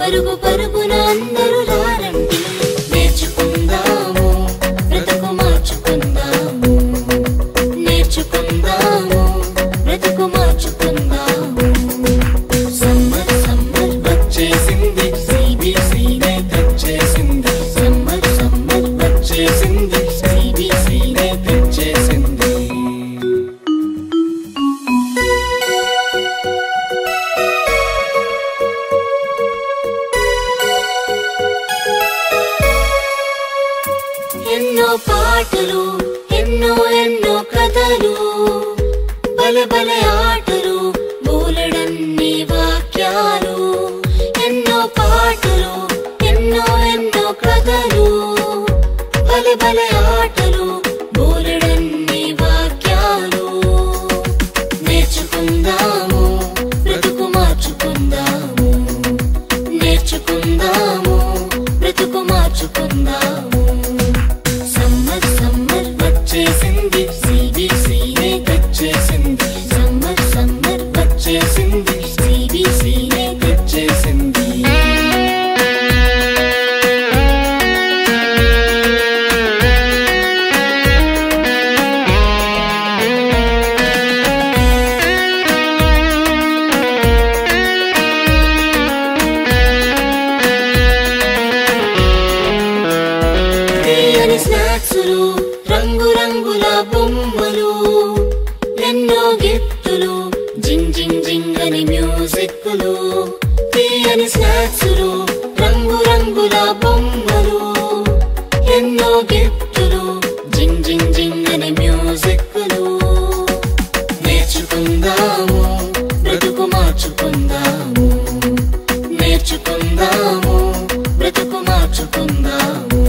పరుగు పరుగున అందరూ రారండి నేర్చుకుందాము బ్రతుకు మార్చుకుందాము నేర్చుకుందాము బ్రతుకు మార్చుకుందాము సమ్మర్ సమ్మర్ వచ్చేసింది సిబిసినే తెచ్చేసింది సమ్మర్ సమ్మర్ వచ్చేసింది సిబిసినే తెచ్చేసింది ఎన్నో పాటలు ఎన్నో ఎన్నో కథలు బలె బలె ఆటలు బోలెడన్ని వాక్యాలు ఎన్నో పాటలు ఎన్నో ఎన్నో కథలు బలె బలె ఆటలు బోలెడన్ని వాక్యాలు నేర్చుకుందాము బ్రతుకు మార్చుకుందాము నేర్చుకుందాము బ్రతుకు మార్చుకుందాము సమ్మర్ సమ్మర్ వచ్చేసింది సిబిసినే తెచ్చేసింది సమ్మర్ సమ్మర్ వచ్చేసింది సిబిసినే తెచ్చేసింది స్నాక్సులు రంగు రంగుల బొమ్మలు ఎన్నో గిఫ్టులు జింగ్ జింగ్ జింగ్ అని మ్యూజిక్లు తీయని స్నాక్సులు రంగు రంగుల బొమ్మలు ఎన్నో గిఫ్టులు జింగ్ జింగ్ జింగ్ అని మ్యూజిక్లు నేర్చుకుందాము బ్రతుకు మార్చుకుందాము నేర్చుకుందాము బ్రతుకు మార్చుకుందాము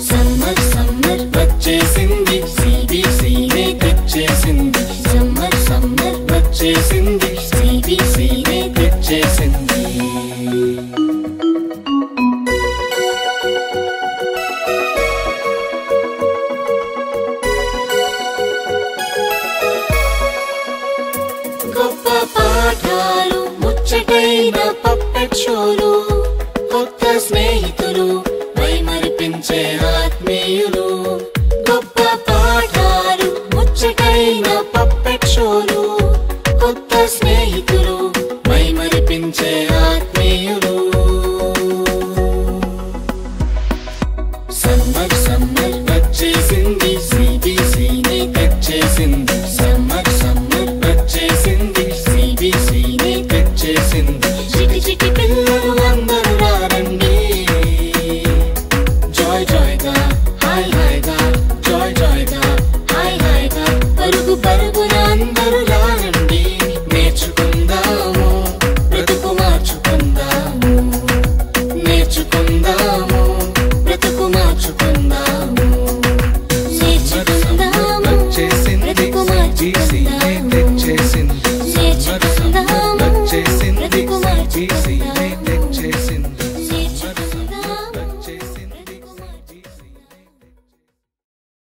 సమ్మర్ సమ్మర్ వచ్చేసింది సిబిసినే తెచ్చేసింది సమ్మర్ సమ్మర్ వచ్చేసింది సిబిసినే తెచ్చేసింది గొప్ప పాఠాలు ముచ్చటైన పప్పెట్ షోలు కొత్త స్నేహితులు మైమరిపించే ఆత్మీయులు గొప్ప పాఠాలు ముచ్చటైన పప్పెట్ షోలు కొత్త స్నేహితులు మైమరిపించే ఆత్మీయులు సమ్మర్ సమ్మర్ వచ్చేసింది సిబిసినే తెచ్చేసింది సమ్మర్ సమ్మర్ వచ్చేసింది సిబిసినే తెచ్చేసింది చిటి చిటి పిల్లలు అందరూ రారండి joy joy ga hi hi ga joy joy ga hi hi ga పరుగు పరుగున అందరూ